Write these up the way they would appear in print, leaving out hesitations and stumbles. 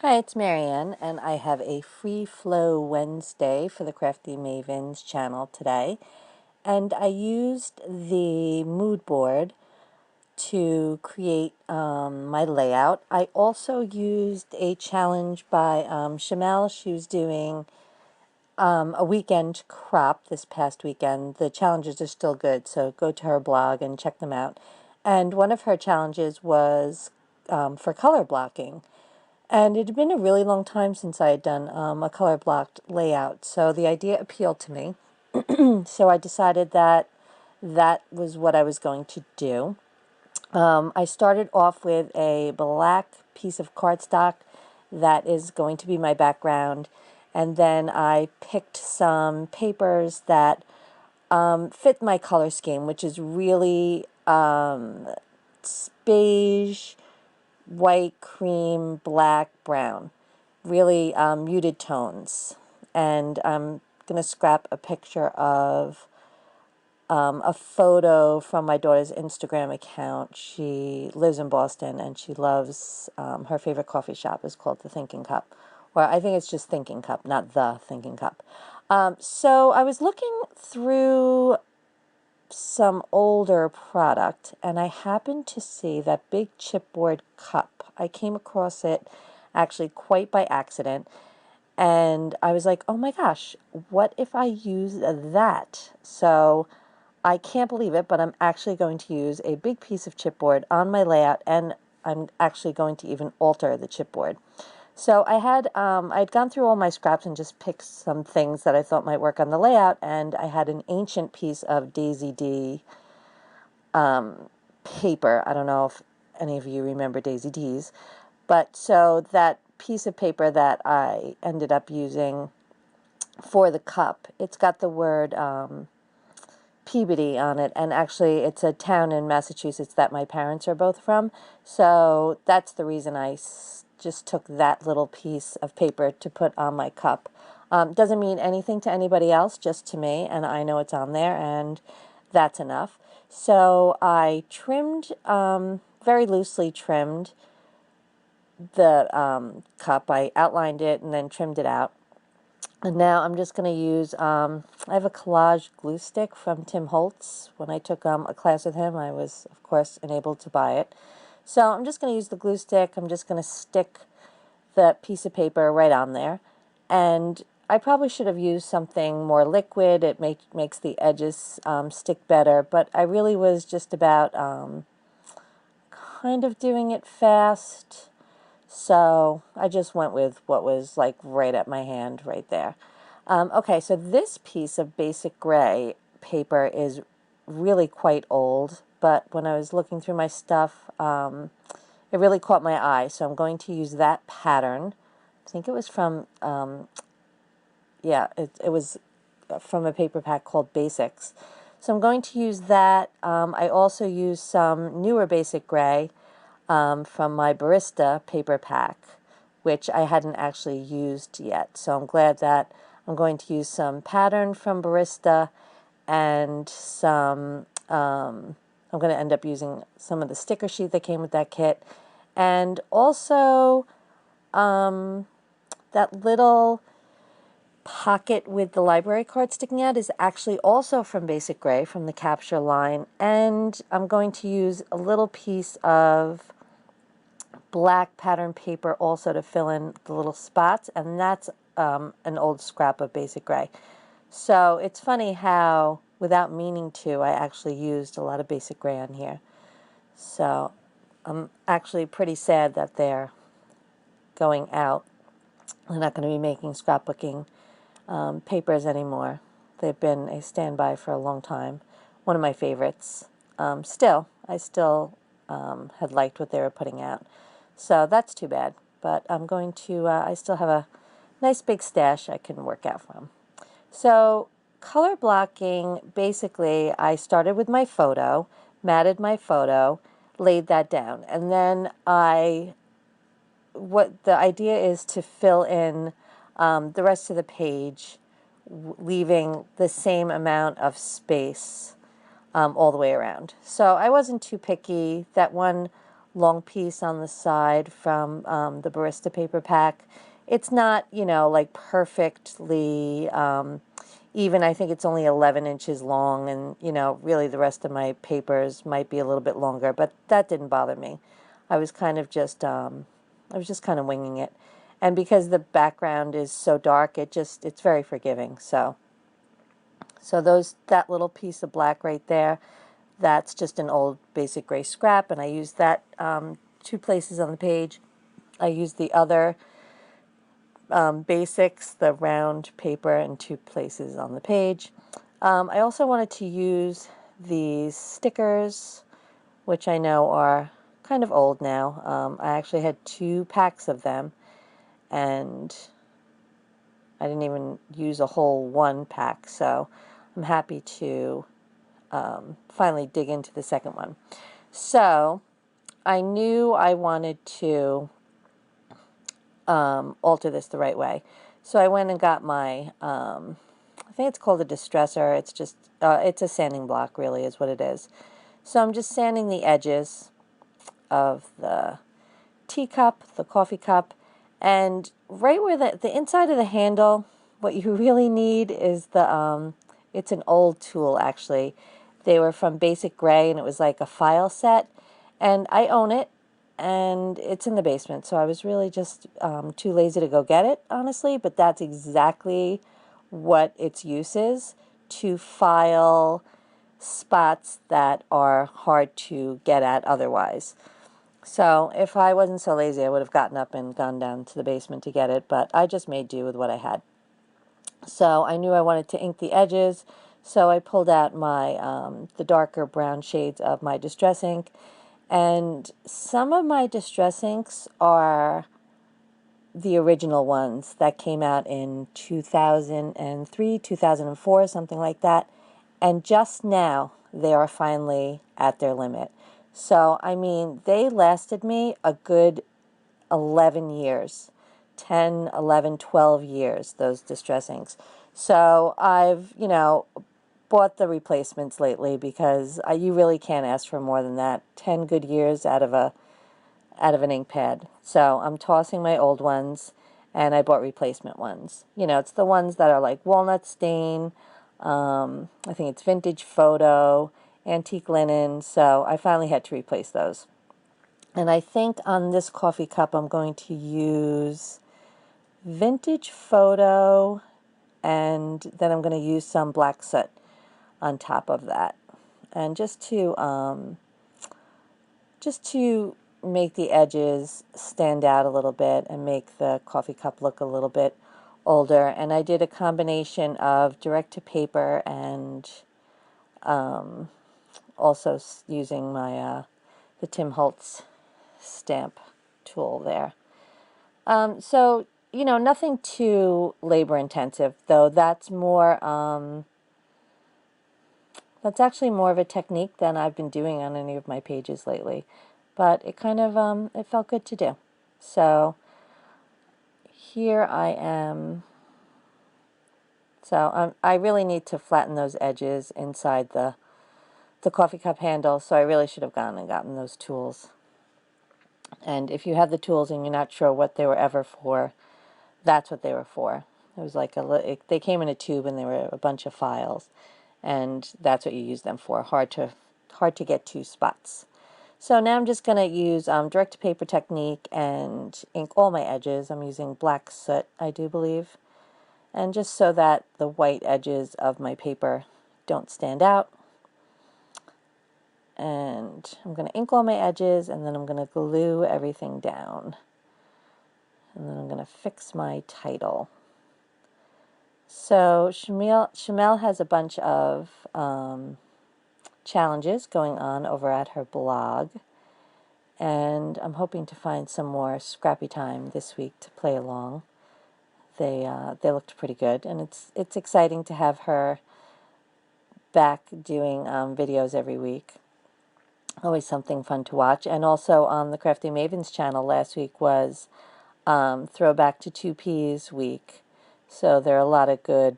Hi, it's Marianne, and I have a Free Flow Wednesday for the Crafty Mavens channel today. And I used the mood board to create my layout. I also used a challenge by Shamel. She was doing a weekend crop this past weekend. The challenges are still good, so go to her blog and check them out. And one of her challenges was for color blocking. And it had been a really long time since I had done a color blocked layout, so the idea appealed to me. So I decided that that was what I was going to do. I started off with a black piece of cardstock that is going to be my background, and then I picked some papers that fit my color scheme, which is really beige, white, cream, black, brown. Really muted tones. And I'm going to scrap a picture of a photo from my daughter's Instagram account. She lives in Boston and she loves, her favorite coffee shop is called the Thinking Cup. Or I think it's just Thinking Cup, not the Thinking Cup. So I was looking through some older product and I happened to see that big chipboard cup. I came across it actually quite by accident and I was like, oh my gosh, what if I use that? So I can't believe it, but I'm actually going to use a big piece of chipboard on my layout, and I'm actually going to even alter the chipboard. So I'd gone through all my scraps and just picked some things that I thought might work on the layout, and I had an ancient piece of Daisy D paper. I don't know if any of you remember Daisy D's, but so that piece of paper that I ended up using for the cup, it's got the word Peabody on it, and actually it's a town in Massachusetts that my parents are both from, so that's the reason I just took that little piece of paper to put on my cup. Doesn't mean anything to anybody else, just to me, and I know it's on there, and that's enough. So I trimmed, very loosely trimmed the cup. I outlined it and then trimmed it out. And now I'm just going to use, I have a collage glue stick from Tim Holtz. When I took a class with him, I was, of course, enabled to buy it. So I'm just going to use the glue stick. I'm just going to stick the piece of paper right on there. And I probably should have used something more liquid. It makes the edges stick better. But I really was just about kind of doing it fast. So I just went with what was like right at my hand right there. Okay, so this piece of basic gray paper is really quite old, but when I was looking through my stuff, it really caught my eye. So I'm going to use that pattern. I think it was from, yeah, it was from a paper pack called Basics. So I'm going to use that. I also used some newer basic gray from my Barista paper pack, which I hadn't actually used yet. So I'm glad that I'm going to use some pattern from Barista and some, I'm going to end up using some of the sticker sheet that came with that kit. And also that little pocket with the library card sticking out is actually also from Basic Gray, from the Capture line. And I'm going to use a little piece of black pattern paper also to fill in the little spots, and that's an old scrap of Basic Gray. So it's funny how, without meaning to, I actually used a lot of Basic Gray on here. So I'm actually pretty sad that they're going out. They're not going to be making scrapbooking papers anymore. They've been a standby for a long time. One of my favorites. I still had liked what they were putting out. So that's too bad. But I'm going to, I still have a nice big stash I can work out from. So color blocking, basically, I started with my photo, matted my photo, laid that down. And then what the idea is to fill in the rest of the page, leaving the same amount of space all the way around. So I wasn't too picky. That one long piece on the side from the Barista paper pack. It's not, you know, like perfectly even. I think it's only 11 inches long, and, you know, really the rest of my papers might be a little bit longer, but that didn't bother me. I was kind of just, I was just kind of winging it. And because the background is so dark, it's very forgiving. So that little piece of black right there, that's just an old basic gray scrap, and I used that 2 places on the page. I used the other basics, the round paper, in 2 places on the page. I also wanted to use these stickers, which I know are kind of old now. I actually had 2 packs of them, and I didn't even use a whole 1 pack, so I'm happy to finally dig into the second one. So I knew I wanted to alter this the right way. So I went and got my, I think it's called a distressor. It's just, it's a sanding block, really, is what it is. So I'm just sanding the edges of the teacup, the coffee cup, and right where the inside of the handle, what you really need is the, it's an old tool, actually. They were from Basic Gray, and it was like a file set, and I own it, and it's in the basement, so I was really just too lazy to go get it, honestly, but that's exactly what its use is, to file spots that are hard to get at otherwise. So if I wasn't so lazy, I would have gotten up and gone down to the basement to get it, but I just made do with what I had. So I knew I wanted to ink the edges, so I pulled out my the darker brown shades of my Distress ink, and some of my Distress inks are the original ones that came out in 2003, 2004, something like that, and just now they are finally at their limit. So, I mean, they lasted me a good 11 years, 10, 11, 12 years, those Distress inks. So I've, you know, bought the replacements lately, because you really can't ask for more than that. 10 good years out of an ink pad. So I'm tossing my old ones, and I bought replacement ones. You know, it's the ones that are like walnut stain, I think it's vintage photo, antique linen, so I finally had to replace those. And I think on this coffee cup I'm going to use vintage photo, and then I'm going to use some black soot on top of that. And just to make the edges stand out a little bit and make the coffee cup look a little bit older. And I did a combination of direct to paper and also using my the Tim Holtz stamp tool there. So, you know, nothing too labor intensive, though. That's more that's actually more of a technique than I've been doing on any of my pages lately, but it kind of it felt good to do. So here I am. So I really need to flatten those edges inside the coffee cup handle, so I really should have gone and gotten those tools. And if you have the tools and you're not sure what they were ever for, that's what they were for. It was like they came in a tube, and they were a bunch of files, and that's what you use them for. Hard to get to spots. So now I'm just going to use direct to paper technique and ink all my edges. I'm using black soot, I do believe, and just so that the white edges of my paper don't stand out. And I'm going to ink all my edges, and then I'm going to glue everything down. And then I'm going to fix my title. So Shamel has a bunch of challenges going on over at her blog, and I'm hoping to find some more scrappy time this week to play along. They looked pretty good, and it's exciting to have her back doing videos every week. Always something fun to watch. And also on the Crafty Mavens channel last week was Throwback to 2Ps week. So there are a lot of good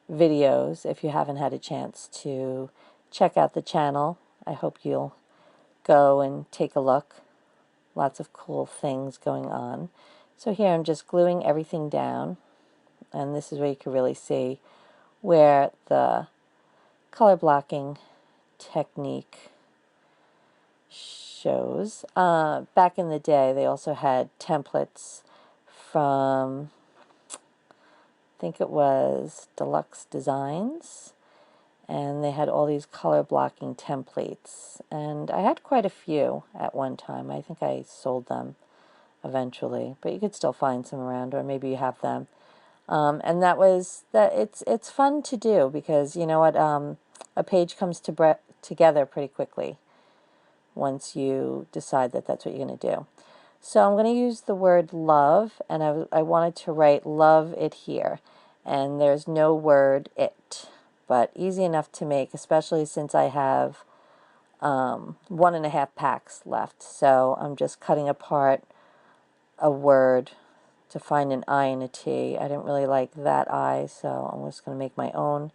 videos. If you haven't had a chance to check out the channel, I hope you'll go and take a look. lots of cool things going on. So here I'm just gluing everything down, and this is where you can really see where the color blocking technique shows. Back in the day, they also had templates from, I think it was Deluxe Designs, and they had all these color blocking templates, and I had quite a few at one time. I think I sold them eventually, but you could still find some around, or maybe you have them. And it's fun to do, because you know what, a page comes together pretty quickly once you decide that that's what you're going to do. So I'm going to use the word love, and I wanted to write love it here, and there's no word it, but easy enough to make, especially since I have 1.5 packs left. So I'm just cutting apart a word to find an I and a T. I didn't really like that I, so I'm just going to make my own,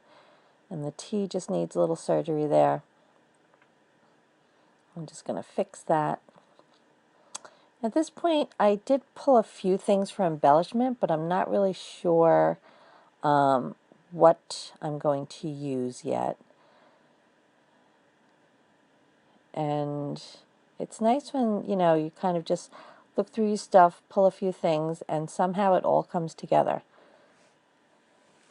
and the T just needs a little surgery there. I'm just going to fix that. At this point, I did pull a few things for embellishment, but I'm not really sure what I'm going to use yet. And it's nice when, you know, you kind of just look through your stuff, pull a few things, and somehow it all comes together.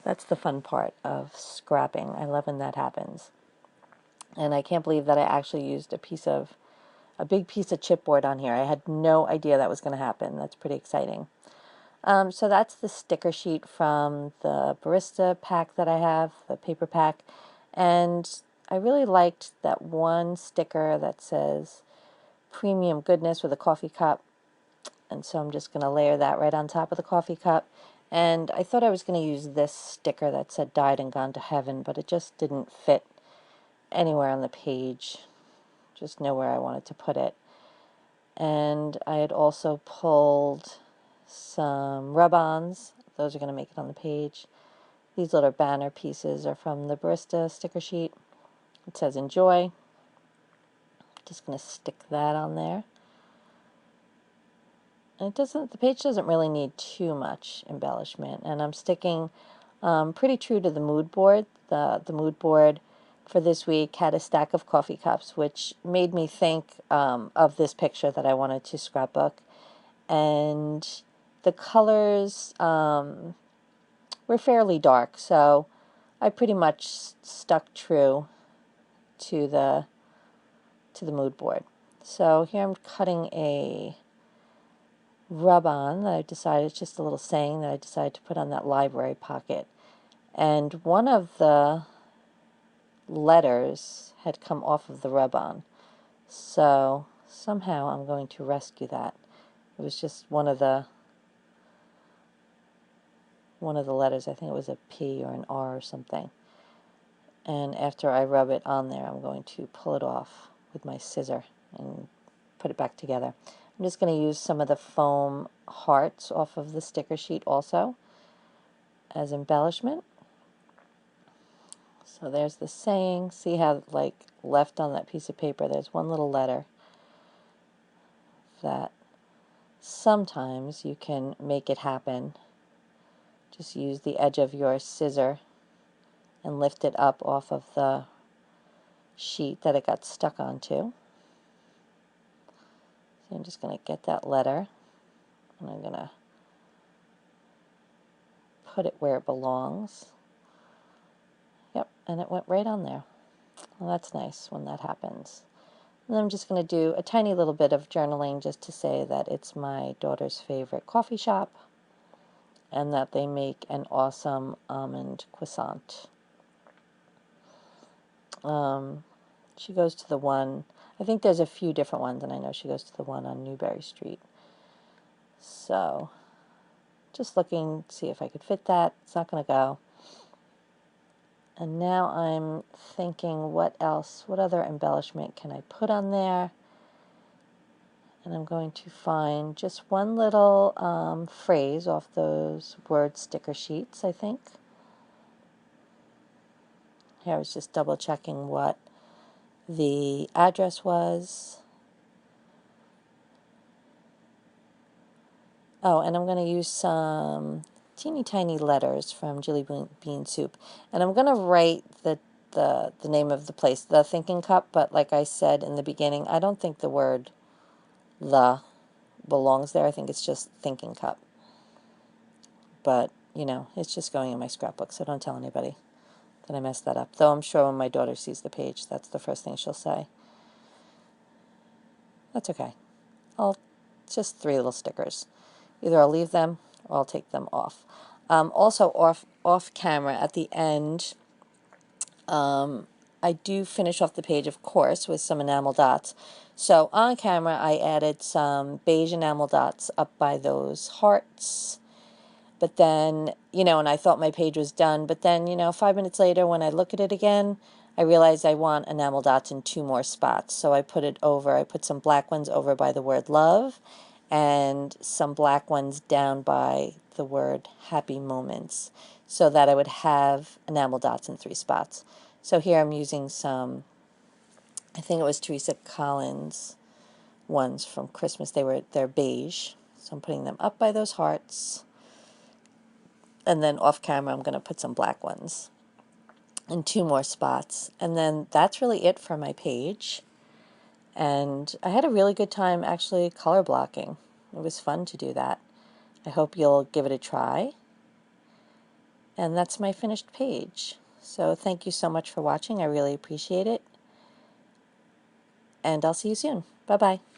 That's the fun part of scrapping. I love when that happens. And I can't believe that I actually used a big piece of chipboard on here. I had no idea that was going to happen. That's pretty exciting. So that's the sticker sheet from the barista pack that I have, the paper pack. And I really liked that one sticker that says premium goodness with a coffee cup. And so I'm just going to layer that right on top of the coffee cup. And I thought I was going to use this sticker that said died and gone to heaven, but it just didn't fit anywhere on the page. Just nowhere I wanted to put it. And I had also pulled some rub-ons. Those are going to make it on the page. These little banner pieces are from the barista sticker sheet. It says enjoy. Just going to stick that on there. And the page doesn't really need too much embellishment. And I'm sticking pretty true to the mood board. The mood board for this week had a stack of coffee cups, which made me think of this picture that I wanted to scrapbook. And the colors were fairly dark, so I pretty much stuck true to the mood board. So here I'm cutting a rub-on that I decided, it's just a little saying that I decided to put on that library pocket. And one of the letters had come off of the rub-on. So somehow I'm going to rescue that. It was just one of the letters. I think it was a P or an R or something. And after I rub it on there, I'm going to pull it off with my scissor and put it back together. I'm just going to use some of the foam hearts off of the sticker sheet also as embellishment. So there's the saying. See how, like, left on that piece of paper, there's one little letter that sometimes you can make it happen. Just use the edge of your scissor and lift it up off of the sheet that it got stuck onto. So I'm just going to get that letter, and I'm going to put it where it belongs. Yep, and it went right on there. Well, that's nice when that happens. And I'm just going to do a tiny little bit of journaling just to say that it's my daughter's favorite coffee shop and that they make an awesome almond croissant. She goes to the one, I think there's a few different ones, and I know she goes to the one on Newberry Street. So, just looking to see if I could fit that. It's not going to go. And now I'm thinking, what other embellishment can I put on there? And I'm going to find just one little phrase off those word sticker sheets, I think. Here I was just double checking what the address was. Oh, and I'm going to use some teeny tiny letters from Jelly Bean Soup. And I'm going to write the name of the place, The Thinking Cup, but like I said in the beginning, I don't think the word the belongs there. I think it's just Thinking Cup. But, you know, it's just going in my scrapbook, so don't tell anybody that I messed that up. Though I'm sure when my daughter sees the page, that's the first thing she'll say. That's okay. Just 3 little stickers. Either I'll leave them or I'll take them off. Also off camera at the end, I do finish off the page, of course, with some enamel dots. So on camera, I added some beige enamel dots up by those hearts. But then, you know, and I thought my page was done. But then, you know, 5 minutes later, when I look at it again, I realized I want enamel dots in 2 more spots. So I put some black ones over by the word love and some black ones down by the word happy moments, so that I would have enamel dots in 3 spots. So here I'm using some, I think it was Teresa Collins ones from Christmas. They're beige. So I'm putting them up by those hearts. And then off camera, I'm going to put some black ones in 2 more spots. And then that's really it for my page. And I had a really good time actually color blocking. It was fun to do that. I hope you'll give it a try. And that's my finished page. So thank you so much for watching. I really appreciate it. And I'll see you soon. Bye-bye.